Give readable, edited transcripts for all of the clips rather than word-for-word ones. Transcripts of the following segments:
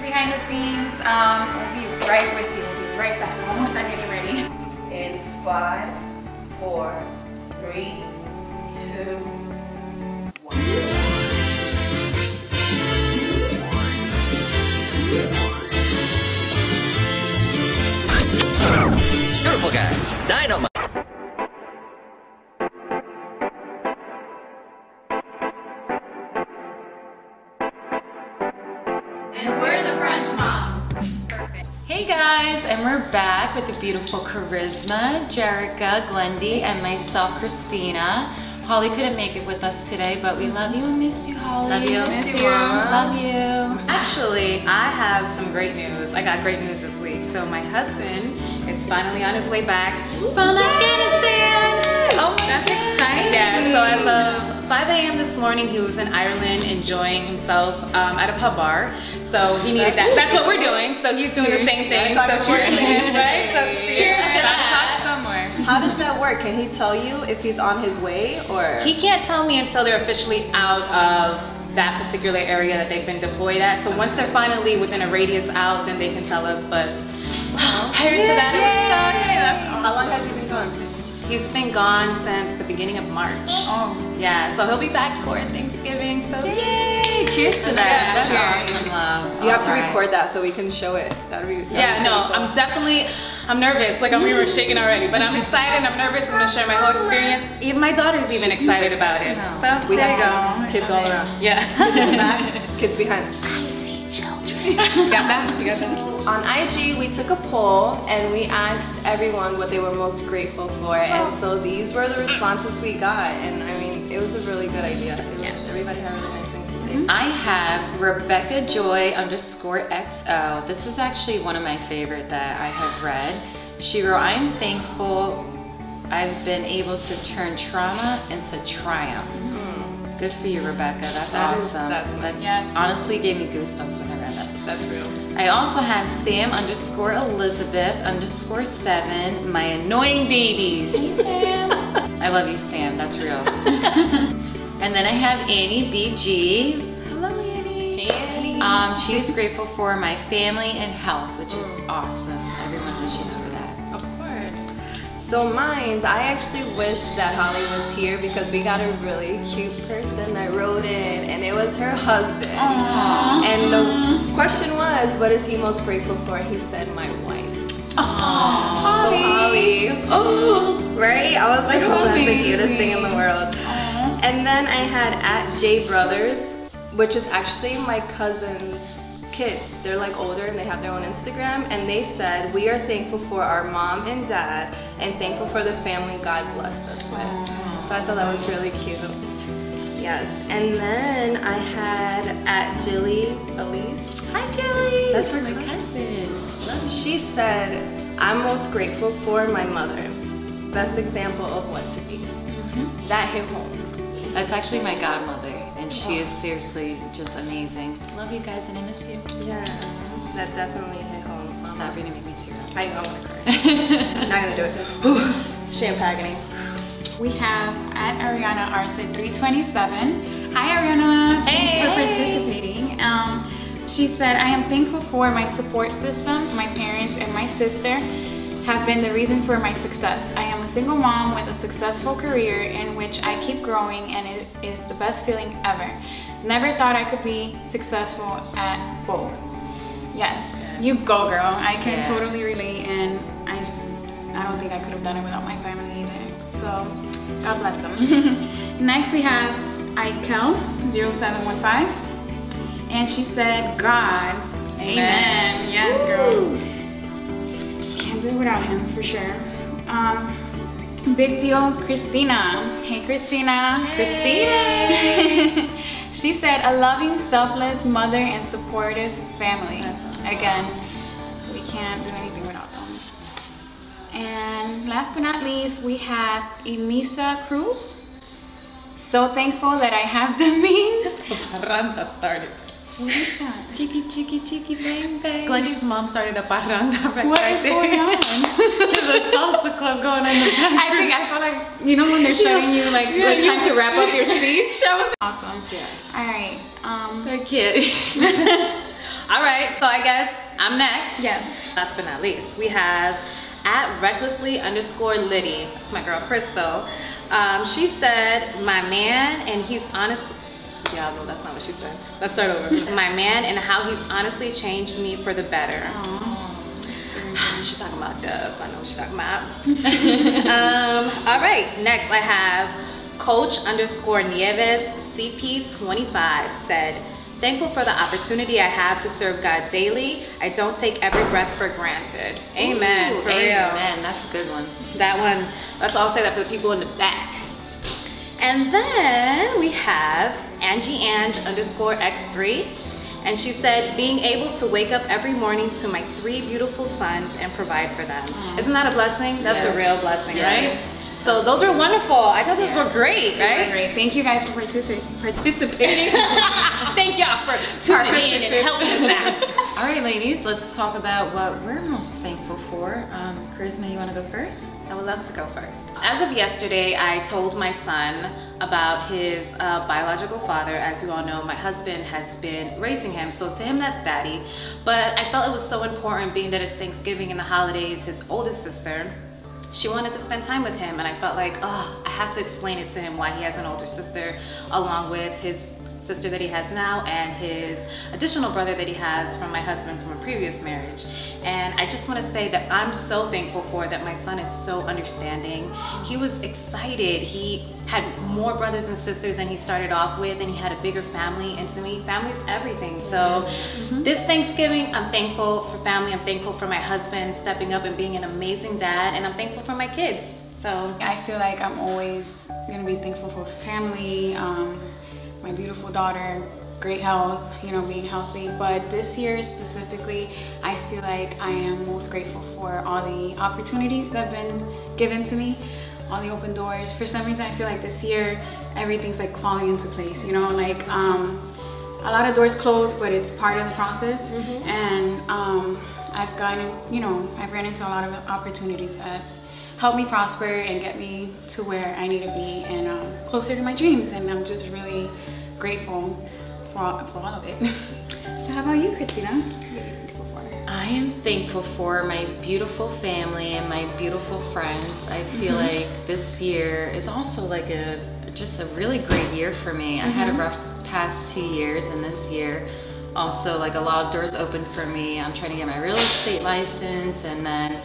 behind the scenes. We'll be right with you. We'll be right back. Almost done getting ready. In 5, 4, 3, 2, 1. Beautiful guys, dynamite. And we're the Brunch Moms. Perfect. Hey guys, and we're back with the beautiful Charisma, Jerica, Glendy, and myself, Christina. Holly couldn't make it with us today, but we love you and miss you, Holly. Love you, miss you. Mama. Love you. Actually, I have some great news. I got great news this week. So my husband is finally on his way back from Afghanistan. Oh my God. That's exciting. Yeah, so as of 5 a.m. this morning, he was in Ireland enjoying himself at a pub bar. So he needed that. That's what we're doing. So he's doing the same thing. So cheers to him, right? So cheers to that. Somewhere. How does that work? Can he tell you if he's on his way or? He can't tell me until they're officially out of that particular area that they've been deployed at. So once they're finally within a radius out, then they can tell us. But prior to that, it was stuck. How long has he been gone? He's been gone since the beginning of March. Oh. Yeah, so he'll be back for Thanksgiving. So Yay! Cheers to that. That's awesome, love. You have to record that so we can show it. That'd be I'm nervous. Like we were shaking already, but I'm excited. I'm nervous. I'm gonna share my whole experience. Even my daughter's even excited about it. So We there you have go. kids all around. Yeah. Kids in the back, kids behind. I see children. You got that? You got that? On IG, we took a poll and we asked everyone what they were most grateful for, and so these were the responses we got. And I mean, it was a really good idea. Everybody had really nice things to say. I have Rebecca Joy _XO. This is actually one of my favorite that I have read. She wrote, I am thankful I've been able to turn trauma into triumph. Good for you, Rebecca. That's awesome. That's honestly gave me goosebumps when I read that. That's real. I also have Sam _Elizabeth _7, my annoying babies. Hey, Sam. I love you, Sam. That's real. And then I have Annie BG. Hello, Annie. Hey, Annie. She is grateful for my family and health, which is awesome. Everyone wishes for that. Of course. So mine's, I actually wish that Holly was here because we got a really cute person that wrote in, and it was her husband. Aww. And the question was, what is he most grateful for? He said, my wife. Aww. So Holly, oh, right? I was like, oh, that's the cutest thing in the world. And then I had @JBrothers, which is actually my cousin's kids. They're like older and they have their own Instagram, and they said, we are thankful for our mom and dad and thankful for the family God blessed us with. So I thought that was really cute. Yes, and then I had @Jilly Elise. Hi, Jilly. That's her my cousin. cousin. She said, I'm most grateful for my mother. Best example of what to be. That hit home. That's actually my godmother, and she is seriously just amazing. Love you guys, and I miss you. Yes, that definitely hit home. Stop, you're gonna make me tear up. I want to cry. Not gonna do it. It's champagne. We have @Ariana Arce 327. Hi Ariana, thanks for participating. She said, I am thankful for my support system. My parents and my sister have been the reason for my success. I am a single mom with a successful career in which I keep growing, and it is the best feeling ever. Never thought I could be successful at both. Yes, you go girl. I can totally relate, and I don't think I could have done it without my family either. So God bless them. Next we have Ikel0715, and she said, God, amen. Yes, girl. Can't do it without him for sure. Big deal, Christina. Hey, Christina. Christina. She said, a loving, selfless mother and supportive family. Again, we can't do anything without them. And last but not least, we have Emisa Cruz. So thankful that I have the means. Parranda started. What is that? Chicky, chicky, chicky, bang, bang. Glendy's mom started a parranda right What is going on? There's a salsa club going on in the back. I feel like, you know when they're showing you like it's time to wrap up your speech? Awesome. Yes. All right. They're cute. All right. right, so I guess I'm next. Yes. Last but not least, we have @recklessly_Liddy. That's my girl Crystal. She said, my man, and he's honest. Yeah, no, that's not what she said. Let's start over. My man and how he's honestly changed me for the better. She's talking about Dubs. I know what she's talking about. All right, next I have Coach_Nieves CP25 said, thankful for the opportunity I have to serve God daily. I don't take every breath for granted. Amen. Ooh, for real. amen. That's a good one. That one. Let's all say that for the people in the back. And then we have Angie_X3. And she said, being able to wake up every morning to my 3 beautiful sons and provide for them. Isn't that a blessing? That's a real blessing, right? So those were wonderful. I thought those were great, right? Great. Thank you guys for participating. Thank y'all for tuning in and helping us out. All right, ladies, let's talk about what we're most thankful for. Charisma, you want to go first? I would love to go first. As of yesterday, I told my son about his biological father. As you all know, my husband has been raising him, so to him that's daddy. But I felt it was so important, being that it's Thanksgiving and the holidays, his oldest sister, she wanted to spend time with him, and I felt like, oh, I have to explain it to him why he has an older sister, along with his sister that he has now and his additional brother that he has from my husband from a previous marriage. And I just want to say that I'm so thankful for that. My son is so understanding. He was excited. He had more brothers and sisters than he started off with, and he had a bigger family, and to me, family's everything. So this Thanksgiving, I'm thankful for family. I'm thankful for my husband stepping up and being an amazing dad, and I'm thankful for my kids. So I feel like I'm always gonna be thankful for family, my beautiful daughter, great health, you know, being healthy. But this year specifically, I feel like I am most grateful for all the opportunities that have been given to me, all the open doors. For some reason, I feel like this year, everything's like falling into place, you know, like a lot of doors closed, but it's part of the process. And I've gotten, you know, I've ran into a lot of opportunities that help me prosper and get me to where I need to be and closer to my dreams. And I'm just really grateful for all of it. So how about you, Christina? What are you thankful for? I am thankful for my beautiful family and my beautiful friends. I feel like this year is also like just a really great year for me. I had a rough past 2 years, and this year also like a lot of doors opened for me. I'm trying to get my real estate license, and then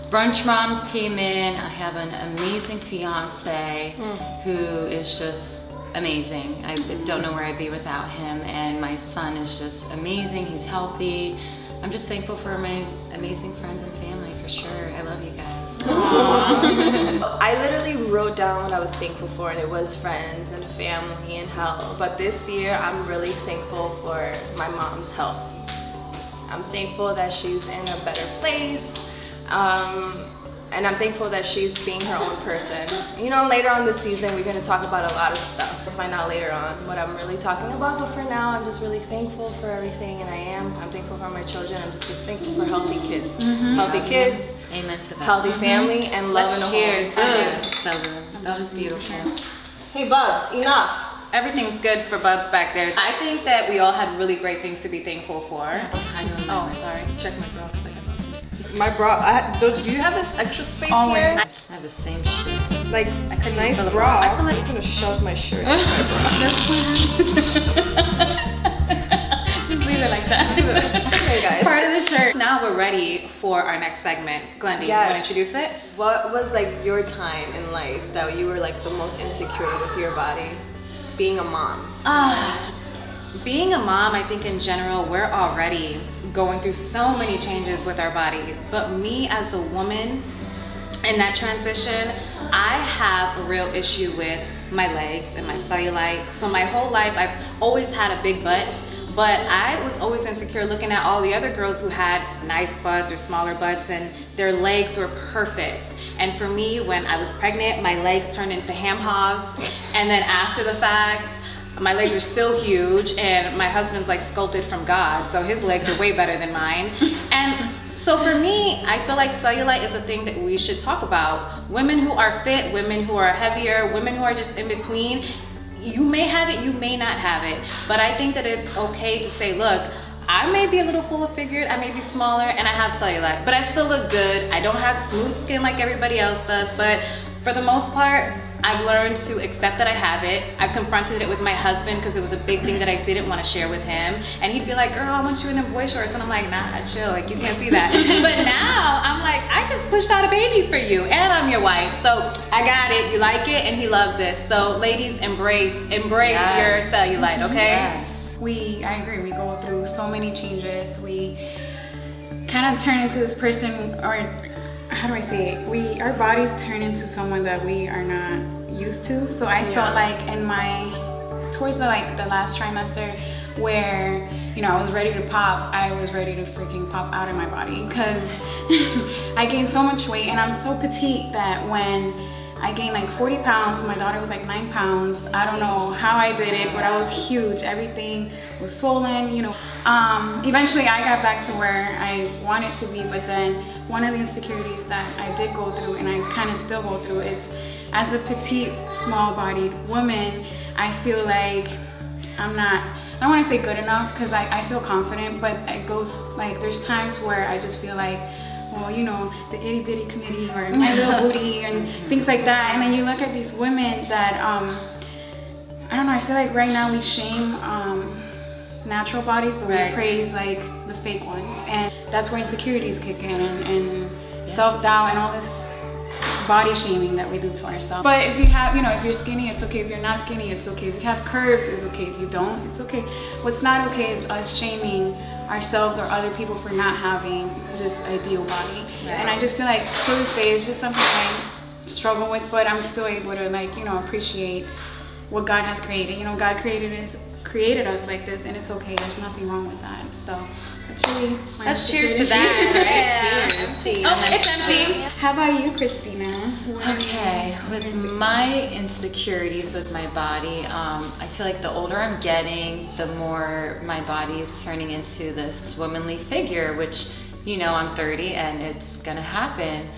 Brunch Moms came in. I have an amazing fiance who is just amazing. I don't know where I'd be without him, and my son is just amazing. He's healthy. I'm just thankful for my amazing friends and family, for sure. I love you guys. I literally wrote down what I was thankful for, and it was friends and family and health. But this year, I'm really thankful for my mom's health. I'm thankful that she's in a better place. And I'm thankful that she's being her own person. You know, later on this season, we're gonna talk about a lot of stuff. We'll find out later on what I'm really talking about, but for now, I'm just really thankful for everything, and I'm thankful for my children. I'm just thankful for healthy kids. Healthy kids, Amen to that. healthy family, and love in a cheers. home. So good. That was beautiful. Hey, Bubs, enough. everything's good for Bubs back there. I think that we all had really great things to be thankful for. Oh, sorry. Check my bra. My bra, do you have this extra space here? I have the same shit. Like, I couldn't nice feel the bra. bra. I feel like I'm just gonna shove my shirt into my bra. Just leave it like that. Okay, guys. It's part of the shirt. Now we're ready for our next segment. Glendy, you want to introduce it? What was like your time in life that you were like the most insecure with your body? Being a mom. Being a mom, I think in general, we're already going through so many changes with our body. But me as a woman in that transition, I have a real issue with my legs and my cellulite. So my whole life, I've always had a big butt. But I was always insecure looking at all the other girls who had nice butts or smaller butts and their legs were perfect. And for me, when I was pregnant, my legs turned into ham hogs. And then after the fact, my legs are still huge, and my husband's like sculpted from God, so his legs are way better than mine. And so for me, I feel like cellulite is a thing that we should talk about. Women who are fit, women who are heavier, women who are just in between, you may have it, you may not have it, but I think that it's okay to say, look, I may be a little fuller figured, I may be smaller, and I have cellulite, but I still look good. I don't have smooth skin like everybody else does, but for the most part, I've learned to accept that I have it. I've confronted it with my husband because it was a big thing that I didn't want to share with him. And he'd be like, girl, I want you in the boy shorts. And I'm like, nah, chill, like you can't see that. But now I'm like, I just pushed out a baby for you and I'm your wife. So I got it, you like it, and he loves it. So ladies, embrace your cellulite, okay? Yes. I agree, we go through so many changes. We kind of turn into this person, or how do I say it? Our bodies turn into someone that we are not used to. So I felt like towards the last trimester where, you know, I was ready to pop, I was ready to freaking pop out of my body because I gained so much weight, and I'm so petite that when I gained like 40 pounds, my daughter was like 9 pounds. I don't know how I did it, but I was huge. Everything was swollen, you know. Eventually I got back to where I wanted to be, but then one of the insecurities that I did go through, and I kind of still go through, is as a petite, small-bodied woman, I feel like I'm not, I don't want to say good enough because I feel confident, but it goes like, there's times where I just feel like, well, you know, the itty bitty committee or my little booty and things like that. And then you look at these women that, I don't know, I feel like right now we shame natural bodies, but we praise like the fake ones. And that's where insecurities kick in, and self-doubt and all this body shaming that we do to ourselves. But if you have, you know, if you're skinny, it's okay. If you're not skinny, it's okay. If you have curves, it's okay. If you don't, it's okay. What's not okay is us shaming ourselves or other people for not having this ideal body. And I just feel like to this day it's just something I struggle with, but I'm still able to, like, you know, appreciate what God has created. You know, God created us like this, and it's okay. There's nothing wrong with that. So that's really my Let's cheers to that. Right? Cheers. Oh, it's empty. How about you, Christina? Okay, with my insecurities with my body, I feel like the older I'm getting, the more my body is turning into this womanly figure, which, you know, I'm 30 and it's gonna happen.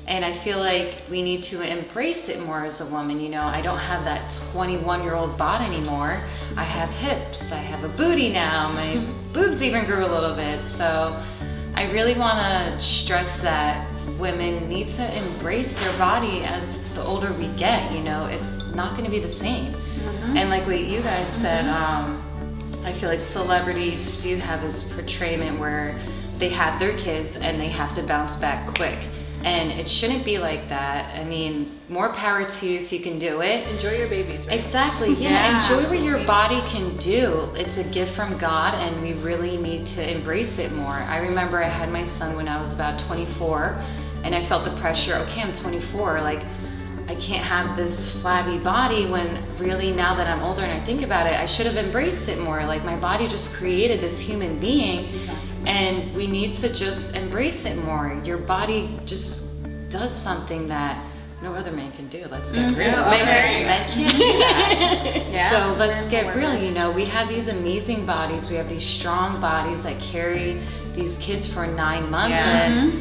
And I feel like we need to embrace it more as a woman. You know, I don't have that 21-year-old bod anymore. I have hips, I have a booty now, my boobs even grew a little bit. So I really wanna stress that women need to embrace their body as the older we get. You know, it's not gonna be the same. And like what you guys said, I feel like celebrities do have this portrayment where they have their kids and they have to bounce back quick. And it shouldn't be like that. I mean, more power to you if you can do it. Enjoy your babies, right? Exactly, yeah, enjoy what your body can do. It's a gift from God, and we really need to embrace it more. I remember I had my son when I was about 24, and I felt the pressure, okay, I'm 24, like, I can't have this flabby body, when really now that I'm older and I think about it, I should have embraced it more. Like, my body just created this human being. And we need to just embrace it more. Your body just does something that no other man can do. Let's get real. Men can't do that. So let's get real. You know, we have these amazing bodies. We have these strong bodies that carry these kids for 9 months. And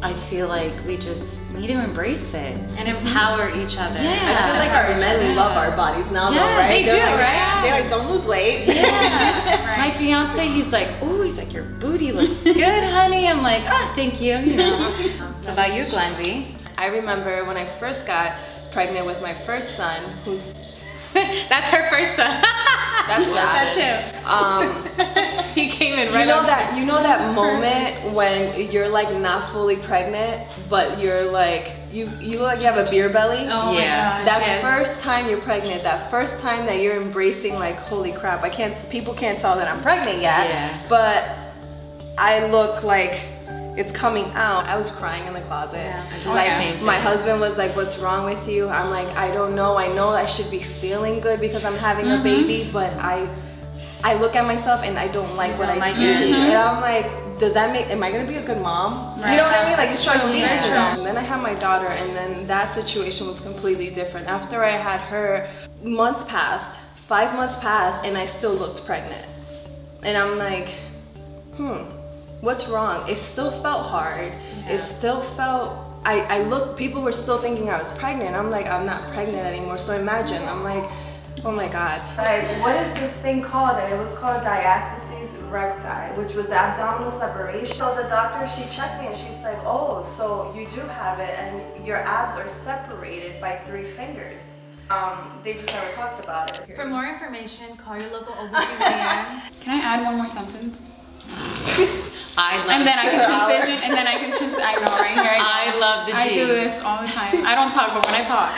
I feel like we just need to embrace it. And empower each other. I feel like our men love our bodies now, though, right? They do, right? They're like, don't lose weight. My fiance, he's like, oh, he's like, your booty looks good, honey. I'm like, oh, thank you. You know. What about you, Glendy? I remember when I first got pregnant with my first son, who's that's her first son. That's him. He came in right. You know that moment when you're like not fully pregnant, but you're like you look like you have a beer belly. Oh my gosh. That first time you're pregnant, that first time that you're embracing, like, holy crap, people can't tell that I'm pregnant yet. But I look like it's coming out. I was crying in the closet. Like, my husband was like, what's wrong with you? I'm like, I don't know. I know I should be feeling good because I'm having a baby, but I look at myself and I don't like what I see. And I'm like, am I gonna be a good mom? You know what I mean? Like, it's trying to be that. And then I had my daughter, and then that situation was completely different. After I had her, months passed, 5 months passed, and I still looked pregnant. And I'm like, what's wrong? It still felt hard. It still felt, I looked, people were still thinking I was pregnant. I'm like, I'm not pregnant anymore. So imagine, I'm like, oh my God. Like, what is this thing called? And it was called diastasis recti, which was abdominal separation. So the doctor, she checked me and she's like, oh, so you do have it and your abs are separated by 3 fingers. They just never talked about it. For more information, call your local OB/GYN. Can I add one more sentence? I love And then I can transition, and then I can transition. I know, right here. I love the D. I do this all the time. I don't talk, but when I talk.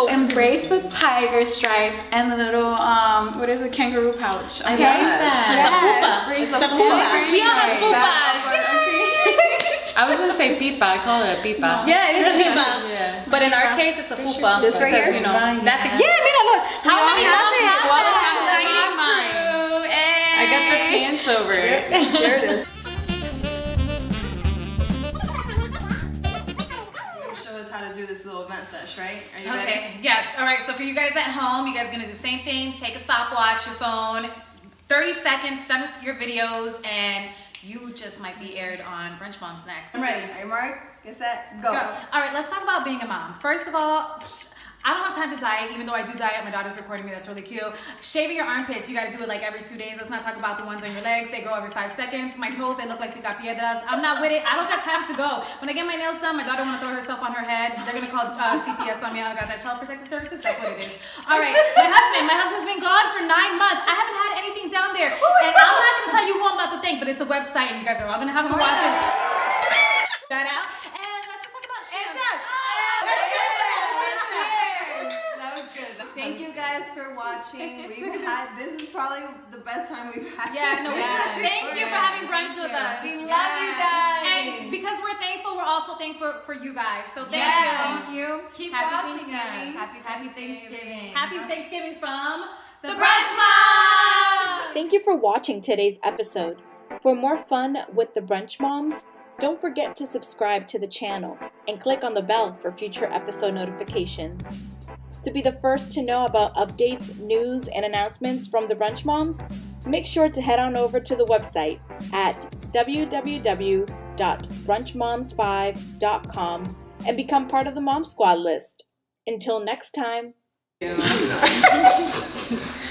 Embrace the tiger stripes and the little, what is it, kangaroo pouch. Okay? I love that. Yes. It's a fupa. We all have fupas. I was gonna say pipa. I call it a pipa. Yeah, it is a pipa. Yeah. But in our case, it's a fupa. This right because, here? you know, that thing. Yeah, mira, look. How many moms have that? I got the pants over it. There it is. Show us how to do this little event sesh, right? Are you ready? Okay, yes. All right, so for you guys at home, you guys are gonna do the same thing. Take a stopwatch, your phone, 30 seconds, send us your videos, and you just might be aired on Brunch Moms next. I'm ready. Are you marked? Get set, go. All right, let's talk about being a mom. First of all, I don't have time to diet, even though I do diet. My daughter's recording me, that's really cute. Shaving your armpits, you gotta do it like every 2 days. Let's not talk about the ones on your legs. They grow every 5 seconds. My toes, they look like picapiedras. I'm not with it. I don't got time to go. When I get my nails done, my daughter wanna throw herself on her head. They're gonna call CPS on me. I got that Child Protective Services, that's what it is. All right, my husband's been gone for 9 months. I haven't had anything down there. And I'm not gonna tell you who I'm about to thank, but it's a website and you guys are all gonna have to watch it. That out. And let's just talk about Thank you guys for watching. This is probably the best time we've had. Yeah, no, thank you for having brunch with us. We love you guys. And because we're thankful, we're also thankful for you guys. So thank you. Keep Happy watching us. Happy Thanksgiving. Happy Thanksgiving from the Brunch Moms. Thank you for watching today's episode. For more fun with the Brunch Moms, don't forget to subscribe to the channel and click on the bell for future episode notifications. To be the first to know about updates, news, and announcements from the Brunch Moms, make sure to head on over to the website at www.brunchmoms5.com and become part of the Mom Squad list. Until next time.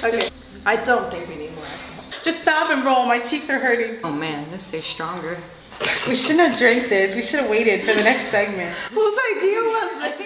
Okay. I don't think we need more alcohol. Just stop and roll. My cheeks are hurting. Oh man, this tastes stronger. We shouldn't have drank this. We should have waited for the next segment. Whose idea was it?